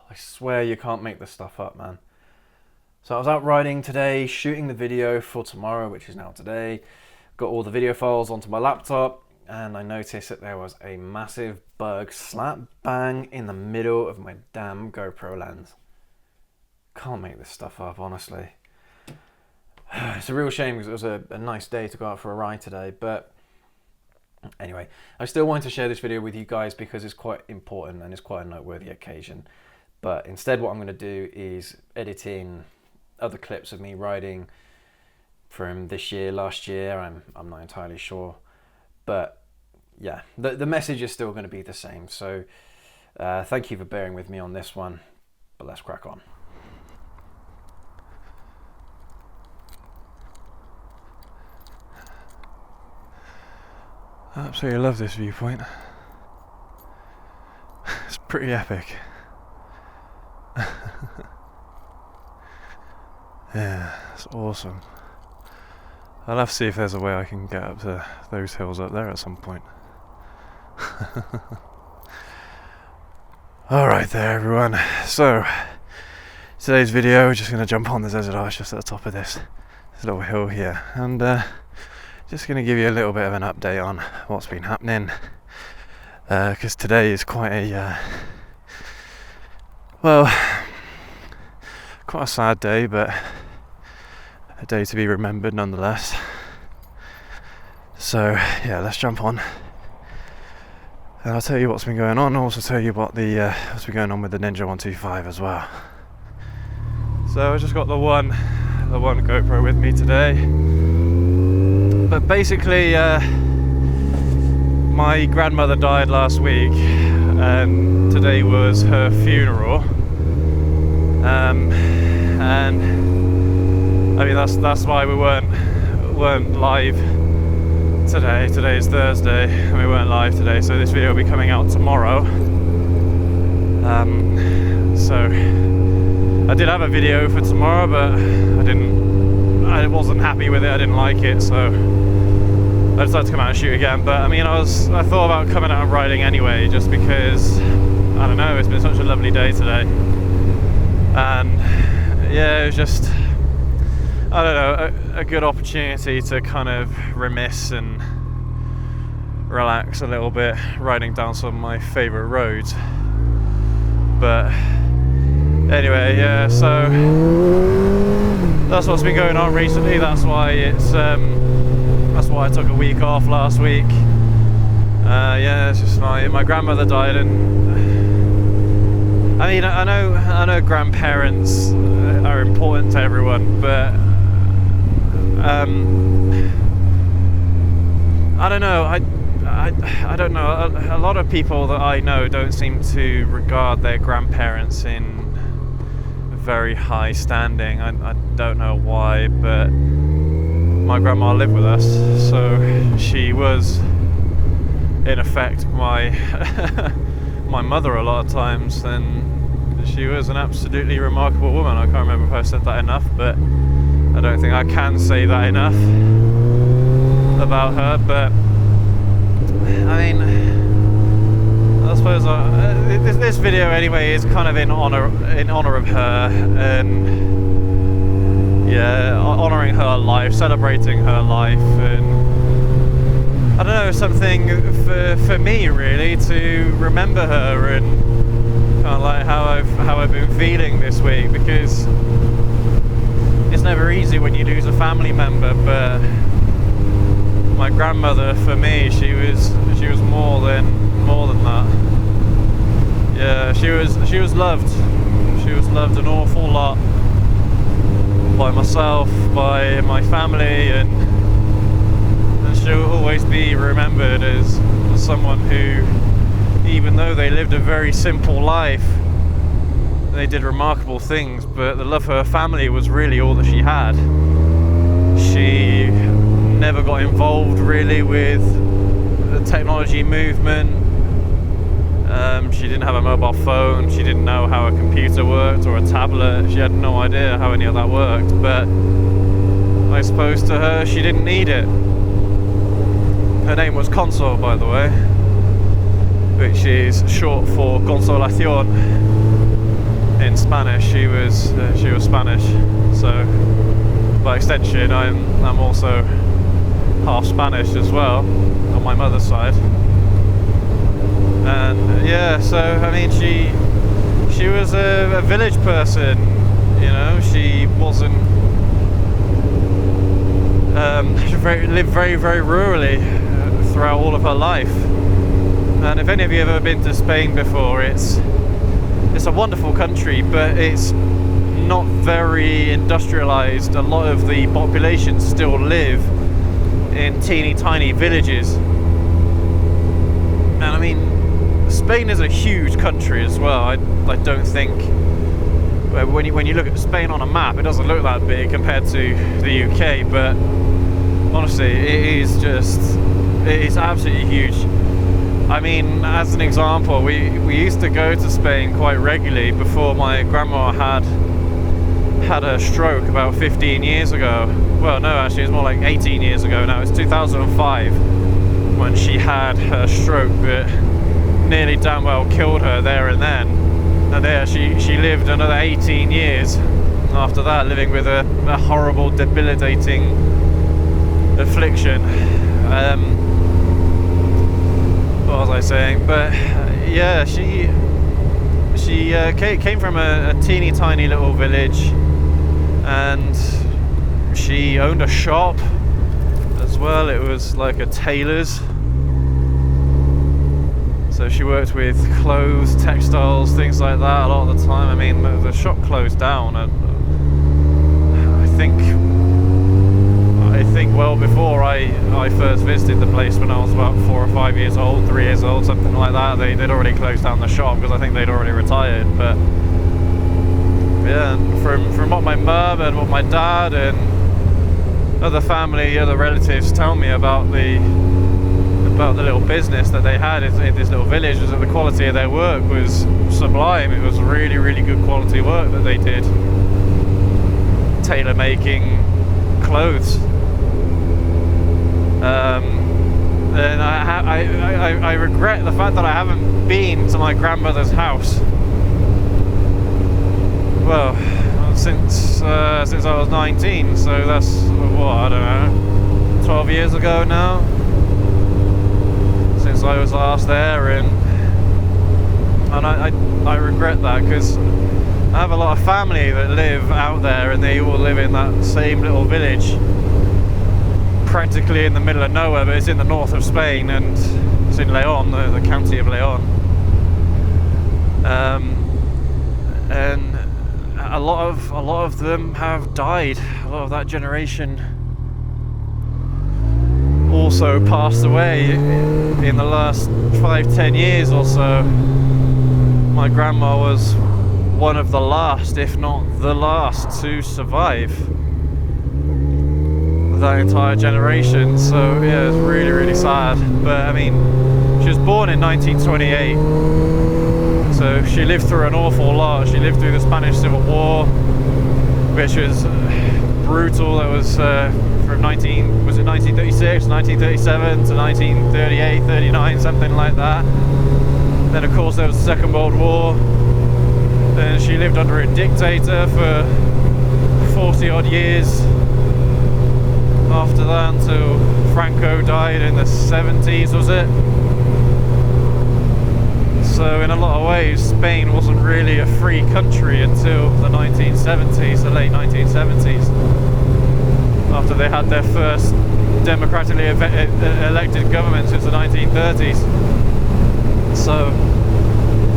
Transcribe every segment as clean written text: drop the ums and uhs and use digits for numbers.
I swear you can't make this stuff up, man. So I was out riding today, shooting the video for tomorrow, which is now today. Got all the video files onto my laptop, and I noticed that there was a massive bug slap bang in the middle of my damn GoPro lens. Can't make this stuff up, honestly. It's a real shame because it was a nice day to go out for a ride today, but anyway, I still wanted to share this video with you guys because it's quite important and it's quite a noteworthy occasion. But instead what I'm going to do is edit in other clips of me riding from this year, last year, I'm not entirely sure. But yeah, the message is still going to be the same. So thank you for bearing with me on this one, but let's crack on. I absolutely love this viewpoint. It's pretty epic. Yeah, it's awesome. I'll have to see if there's a way I can get up to those hills up there at some point. Alright there everyone, so today's video we're just going to jump on the desert arch just at the top of this little hill here, and just going to give you a little bit of an update on what's been happening, because today is quite a quite a sad day, but a day to be remembered nonetheless. So yeah, let's jump on and I'll tell you what's been going on, and also tell you what what's been going on with the Ninja 125 as well. So I just got the one GoPro with me today, but basically my grandmother died last week and today was her funeral, and I mean that's why we weren't live today. Today is Thursday and we weren't live today, so this video will be coming out tomorrow. So I did have a video for tomorrow, but I wasn't happy with it. I didn't like it, so I decided to come out and shoot again. But I mean, I thought about coming out and riding anyway, just because I don't know, it's been such a lovely day today, and yeah, it was just, I don't know, a good opportunity to kind of reminisce and relax a little bit riding down some of my favourite roads. But anyway, yeah, so that's what's been going on recently. That's why I took a week off last week. Yeah, it's just my grandmother died, and I mean, I know grandparents are important to everyone, but I don't know. I don't know. A lot of people that I know don't seem to regard their grandparents in very high standing. I don't know why, but my grandma lived with us, so she was in effect my my mother a lot of times, and she was an absolutely remarkable woman. I can't remember if I said that enough, but I don't think I can say that enough about her. But I mean, I suppose this video anyway is kind of in honor of her, and yeah, honouring her life, celebrating her life, and I don't know, something for me really to remember her, and kind of like how I've been feeling this week, because it's never easy when you lose a family member, but my grandmother, for me, she was more than that. Yeah, she was loved. She was loved an awful lot by myself, by my family, and she'll always be remembered as someone who, even though they lived a very simple life, they did remarkable things, but the love for her family was really all that she had. She never got involved really with the technology movement. She didn't have a mobile phone, she didn't know how a computer worked or a tablet, she had no idea how any of that worked, but I suppose to her she didn't need it. Her name was Consol, by the way, which is short for Consolación. in Spanish. She was Spanish, so by extension I'm also half Spanish as well on my mother's side. And yeah, so I mean she was a village person, you know. She wasn't she lived very rurally throughout all of her life. And if any of you have ever been to Spain before, it's a wonderful country, but it's not very industrialized. A lot of the population still live in teeny tiny villages. And I mean, Spain is a huge country as well. I don't think, when you look at Spain on a map, it doesn't look that big compared to the UK, but honestly, it is absolutely huge. I mean, as an example, we used to go to Spain quite regularly before my grandma had a stroke about 15 years ago. Well, no, actually, it's more like 18 years ago now. It's 2005 when she had her stroke, but nearly damn well killed her there and then. And there, she lived another 18 years after that, living with a horrible, debilitating affliction. What was I saying? But yeah, she came from a teeny tiny little village, and she owned a shop as well. It was like a tailor's, so she worked with clothes, textiles, things like that a lot of the time. I mean, the shop closed down, and I think well before I first visited the place, when I was about 4 or 5 years old, 3 years old, something like that. They'd already closed down the shop because I think they'd already retired. But yeah, from what my mum and what my dad and other family, other relatives tell me about the little business that they had in this little village, was that the quality of their work was sublime. It was really good quality work that they did, tailor making clothes. And I regret the fact that I haven't been to my grandmother's house. Well, since I was 19, so that's what, I don't know, 12 years ago now since I was last there, and I regret that, because I have a lot of family that live out there, and they all live in that same little village, practically in the middle of nowhere, but it's in the north of Spain, and it's in Leon, the county of Leon. And a lot of them have died. A lot of that generation also passed away in the last 5-10 years or so. My grandma was one of the last, if not the last, to survive that entire generation. So yeah, it's really sad. But I mean, she was born in 1928, so she lived through an awful lot. She lived through the Spanish Civil War, which was brutal. That was from 1936, 1937 to 1938, 39, something like that. Then of course there was the Second World War. Then she lived under a dictator for 40 odd years after that, until Franco died in the 70s, was it? So in a lot of ways, Spain wasn't really a free country until the 1970s, the late 1970s, after they had their first democratically elected government since the 1930s. So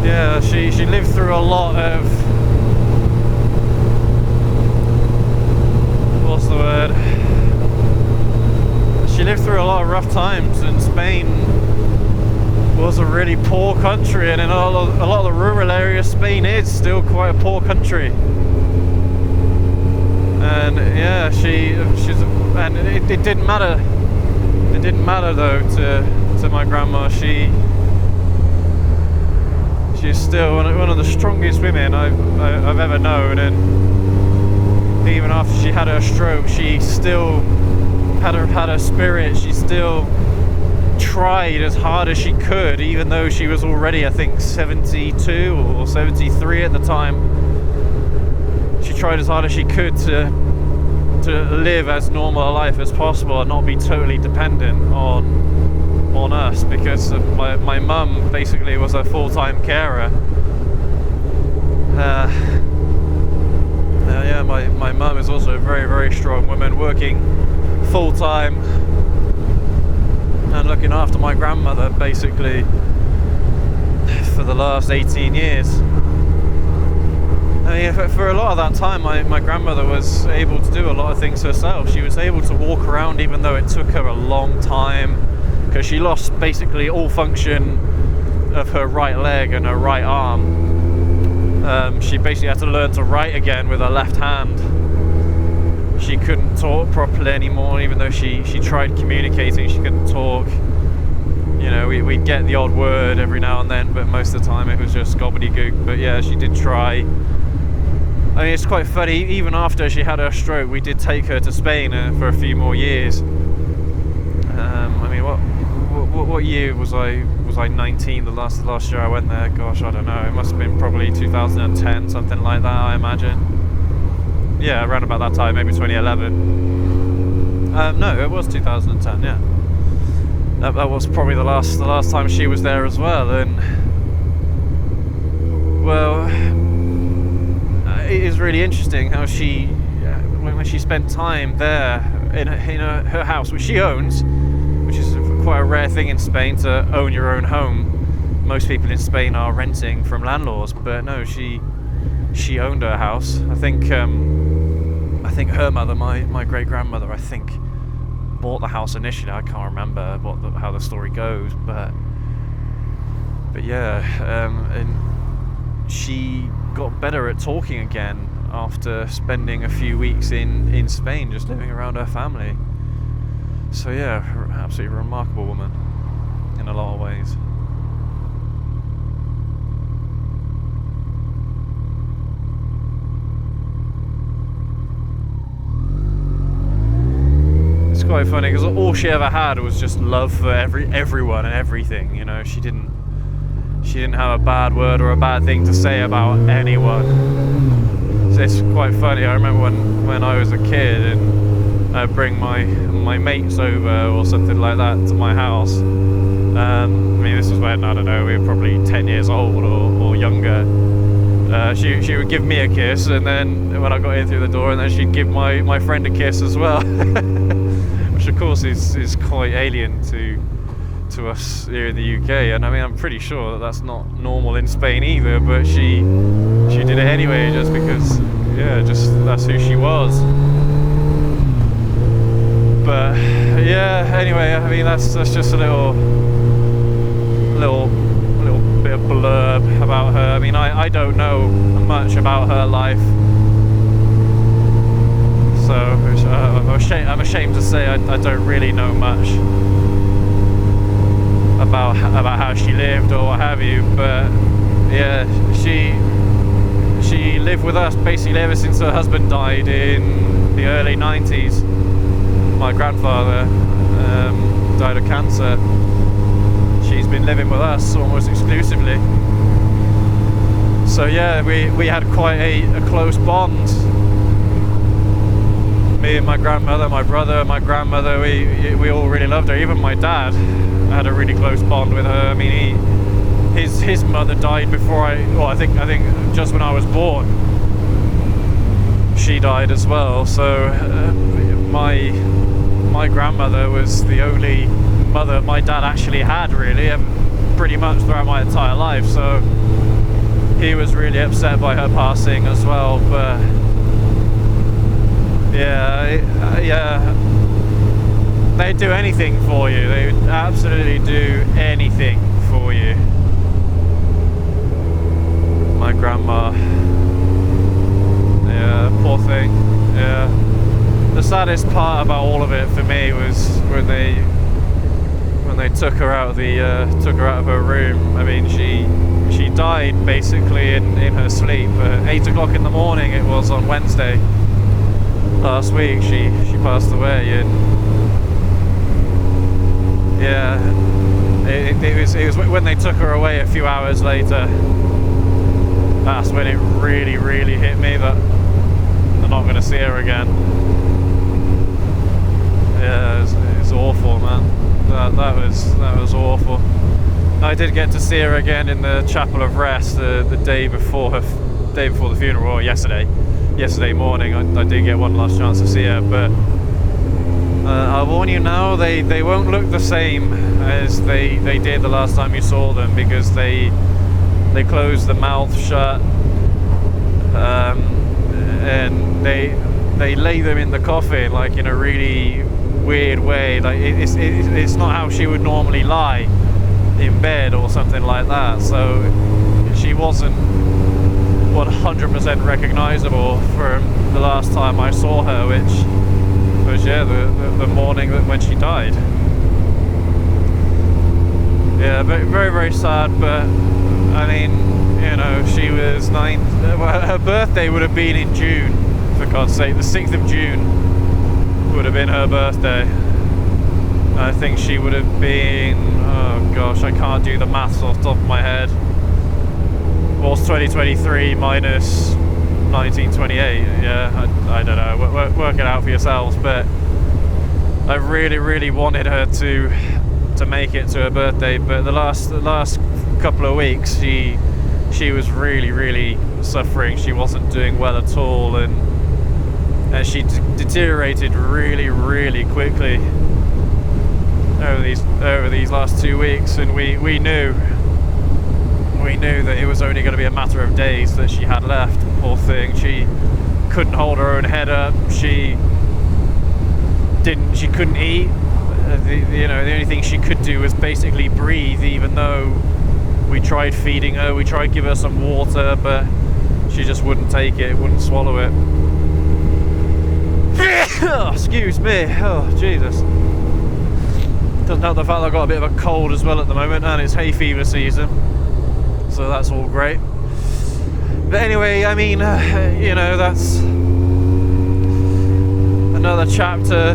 yeah, she lived through a lot of, what's the word? She lived through a lot of rough times, and Spain was a really poor country, and in a lot of the rural areas, Spain is still quite a poor country. And yeah, and it didn't matter. It didn't matter though to my grandma. She's still one of the strongest women I've ever known, and even after she had her stroke, she still had her spirit. She still tried as hard as she could, even though she was already, I think, 72 or 73 at the time. she tried as hard as she could to live as normal a life as possible and not be totally dependent on us, because my mum basically was a full-time carer. Yeah, my mum is also a very, very strong woman, working full-time and looking after my grandmother basically for the last 18 years. I mean, for a lot of that time, my grandmother was able to do a lot of things herself. She was able to walk around even though it took her a long time, because she lost basically all function of her right leg and her right arm. She basically had to learn to write again with her left hand. She couldn't talk properly anymore, even though she tried communicating, she couldn't talk. You know, we'd get the odd word every now and then, but most of the time it was just gobbledygook. But yeah, she did try. I mean, it's quite funny, even after she had her stroke, we did take her to Spain for a few more years. I mean, what year was I 19 the last year I went there? Gosh, I don't know, it must have been probably 2010, something like that, I imagine. Yeah, around about that time, maybe 2011. No, it was 2010, yeah. That was probably the last time she was there as well. And well, it is really interesting how she, when she spent time there in her house, which she owns, which is quite a rare thing in Spain, to own your own home. Most people in Spain are renting from landlords, but no, she owned her house. I think her mother, my great grandmother, I think, bought the house initially. I can't remember how the story goes, but yeah, and she got better at talking again after spending a few weeks in Spain, just living around her family. So yeah, absolutely remarkable woman in a lot of ways. It's quite funny because all she ever had was just love for everyone and everything. You know, she didn't have a bad word or a bad thing to say about anyone. So it's quite funny. I remember when I was a kid and I'd bring my mates over or something like that to my house. I mean, this was when, I don't know, we were probably 10 years old or younger. She would give me a kiss, and then when I got in through the door, and then she'd give my friend a kiss as well. Which of course is quite alien to us here in the UK, and I mean, I'm pretty sure that's not normal in Spain either, but she did it anyway, just because, yeah, just that's who she was. But yeah, anyway, I mean, that's just a little bit of blurb about her. I mean, I don't know much about her life, so I'm ashamed to say I don't really know much about how she lived or what have you. But yeah, she lived with us basically ever since her husband died in the early 90s. My grandfather died of cancer. She's been living with us almost exclusively. So yeah, we had quite a close bond. Me and my grandmother, my brother, my grandmother, we all really loved her. Even my dad had a really close bond with her. I mean, his mother died before I think just when I was born. She died as well. So my grandmother was the only mother my dad actually had, really, pretty much throughout my entire life. So he was really upset by her passing as well. But yeah, they'd do anything for you. They would absolutely do anything for you. My grandma, yeah, poor thing. Yeah, the saddest part about all of it for me was when they took her out of her room. I mean, she died basically in her sleep at 8 o'clock in the morning. It was on Wednesday last week. She passed away, and yeah, it was when they took her away a few hours later. That's when it really hit me that I'm not going to see her again. Yeah, it's awful, man. That was awful. I did get to see her again in the Chapel of Rest the day before the funeral, or yesterday morning. I did get one last chance to see her, but I'll warn you now, they won't look the same as they did the last time you saw them, because they closed the mouth shut, and they lay them in the coffin like in a really weird way. Like it's not how she would normally lie in bed or something like that. So she wasn't 100% recognizable from the last time I saw her, which was the morning when she died. Yeah, very, very sad. But I mean, you know, she was 9. Her birthday would have been in June, for God's sake. The 6th of June would have been her birthday. I think she would have been, oh gosh, I can't do the maths off the top of my head. What's 2023 minus 1928? Yeah, I don't know. Work it out for yourselves. But I really wanted her to make it to her birthday. But the last couple of weeks, she was really suffering. She wasn't doing well at all, and she deteriorated really quickly over these last 2 weeks. And we knew that it was only going to be a matter of days that she had left. Poor thing. She couldn't hold her own head up. She couldn't eat. The only thing she could do was basically breathe, even though we tried feeding her, we tried to give her some water, but she just wouldn't take it, wouldn't swallow it. Oh, excuse me. Oh, Jesus. Doesn't help the fact that I've got a bit of a cold as well at the moment, and it's hay fever season, so that's all great. But anyway, I mean, that's another chapter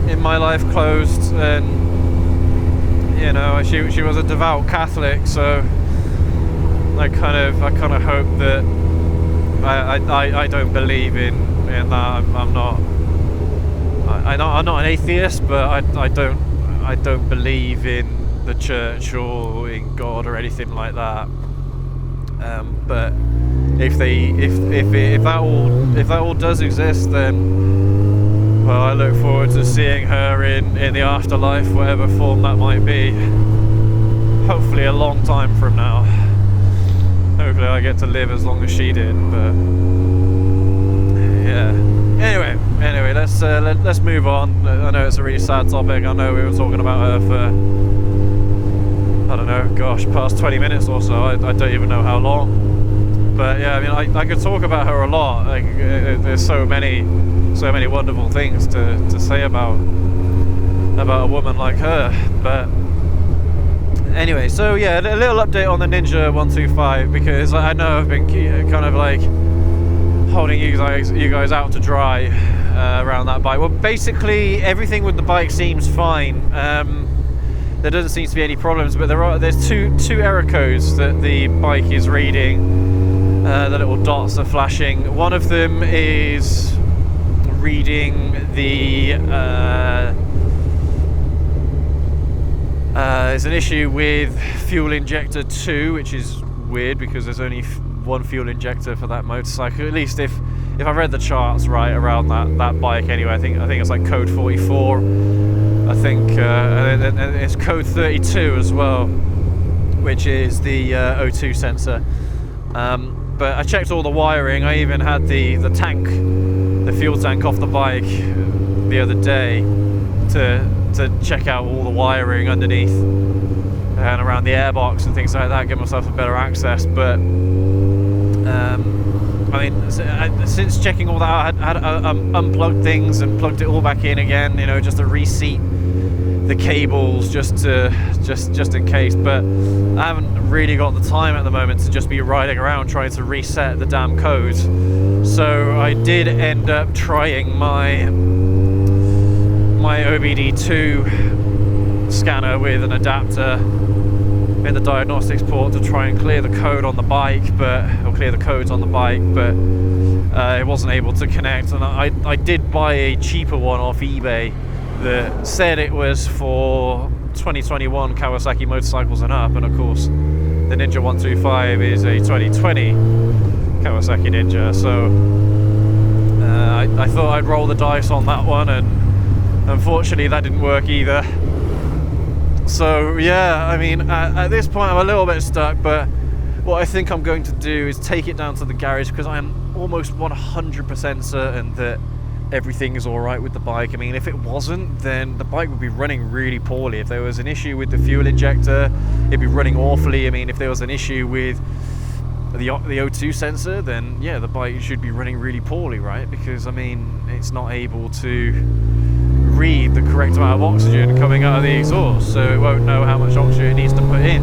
in my life closed. And she was a devout Catholic, so I kind of hope that I don't believe in that. I'm not an atheist, but I don't believe in the church or in God or anything like that. But if that all does exist, then well, I look forward to seeing her in the afterlife, whatever form that might be. Hopefully a long time from now. Hopefully I get to live as long as she did. But yeah. Anyway, let's move on. I know it's a really sad topic. I know we were talking about her for, I don't know, gosh, past 20 minutes or so. I don't even know how long. But yeah, I mean, I could talk about her a lot. Like, there's so many wonderful things to say about a woman like her. But anyway, so yeah, a little update on the Ninja 125, because I know I've been kind of like holding you guys out to dry around that bike. Well, basically everything with the bike seems fine. There doesn't seem to be any problems, but there's two error codes that the bike is reading. The little dots are flashing. One of them is reading there's an issue with fuel injector 2, which is weird because there's only one fuel injector for that motorcycle. At least if I read the charts right around that bike anyway. I think it's like code 44. I think and it's code 32 as well, which is the O2 sensor. But I checked all the wiring. I even had the fuel tank off the bike the other day to check out all the wiring underneath and around the airbox and things like that, give myself a better access. But I mean, since checking all that out, I had unplugged things and plugged it all back in again, just to reseat the cables just in case. But I haven't really got the time at the moment to just be riding around trying to reset the damn codes. So I did end up trying my OBD2 scanner with an adapter in the diagnostics port to try and clear the code on the bike, but clear the codes on the bike, but it wasn't able to connect. And I did buy a cheaper one off eBay that said it was for 2021 Kawasaki motorcycles and up, and of course the Ninja 125 is a 2020 Kawasaki Ninja, so I thought I'd roll the dice on that one, and unfortunately that didn't work either. So yeah, I mean, at this point I'm a little bit stuck, but what I think I'm going to do is take it down to the garage, because I am almost 100% certain that everything is alright with the bike. I mean, if it wasn't, then the bike would be running really poorly. If there was an issue with the fuel injector, it'd be running awfully. I mean, if there was an issue with the O2 sensor, then yeah, the bike should be running really poorly, right? Because I mean, it's not able to read the correct amount of oxygen coming out of the exhaust, so it won't know how much oxygen it needs to put in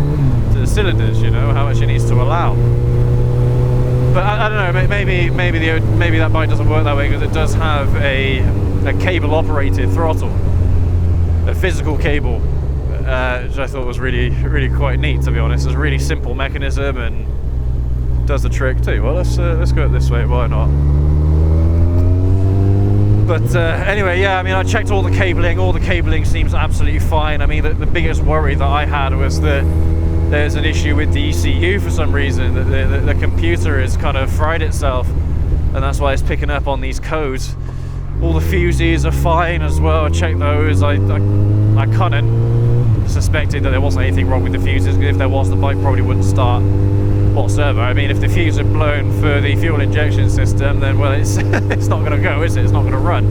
to the cylinders, you know, how much it needs to allow. But I don't know, maybe that bike doesn't work that way, because it does have a cable operated throttle, a physical cable, which I thought was really quite neat, to be honest. It's a really simple mechanism and does the trick too. Well, let's go this way, why not? But anyway, yeah, I mean, I checked all the cabling seems absolutely fine. I mean, the biggest worry that I had was that there's an issue with the ECU for some reason, that the computer has kind of fried itself, and that's why it's picking up on these codes. All the fuses are fine as well. I checked those. I kind of suspected that there wasn't anything wrong with the fuses, because if there was, the bike probably wouldn't start whatsoever. I mean, if the fuse had blown for the fuel injection system, then well, it's it's not going to go, is it? It's not going to run.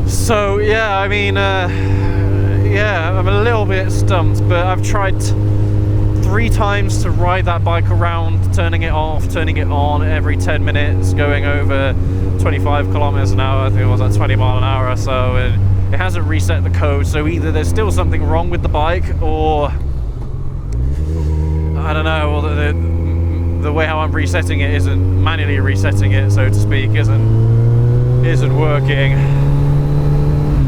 So yeah, I mean, yeah, I'm a little bit stumped, but I've tried 3 times to ride that bike around, turning it off, turning it on every 10 minutes, going over 25 kilometers an hour. I think it was like 20 mile an hour or so, and it hasn't reset the code. So either there's still something wrong with the bike, or I don't know, or the way how I'm resetting it isn't manually resetting it, so to speak, isn't working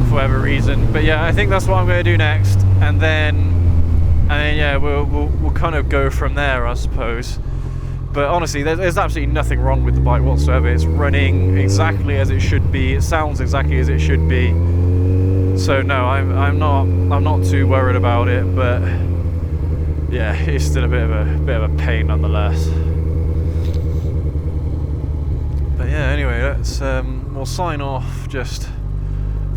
for whatever reason. But yeah, I think that's what I'm going to do next, and then yeah, we'll kind of go from there, I suppose. But honestly, there's absolutely nothing wrong with the bike whatsoever. It's running exactly as it should be. It sounds exactly as it should be. So no, I'm not too worried about it. But yeah, it's still a bit of a pain nonetheless. But yeah, anyway, let's we'll sign off. Just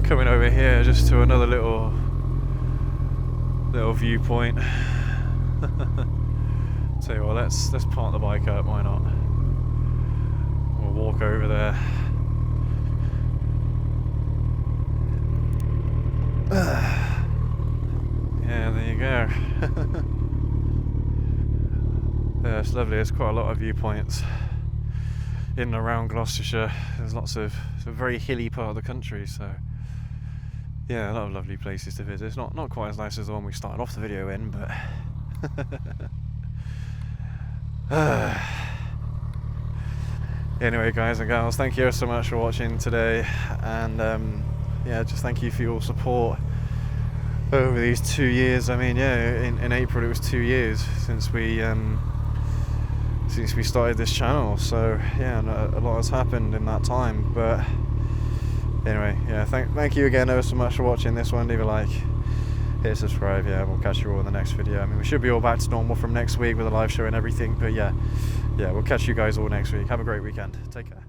coming over here, just to another little viewpoint. Tell you what, let's park the bike up. Why not? We'll walk over there. Yeah, there you go. Yeah, it's lovely. There's quite a lot of viewpoints in and around Gloucestershire. There's lots of, it's a very hilly part of the country, so yeah, a lot of lovely places to visit. It's not quite as nice as the one we started off the video in, but anyway, guys and girls, thank you so much for watching today, and yeah, just thank you for your support over these 2 years. I mean, yeah, in April it was 2 years since we started this channel, so yeah, a lot has happened in that time. But anyway, yeah, thank you again ever so much for watching this one. Leave a like, hit subscribe. Yeah, we'll catch you all in the next video. I mean, we should be all back to normal from next week with a live show and everything, but yeah, we'll catch you guys all next week. Have a great weekend. Take care.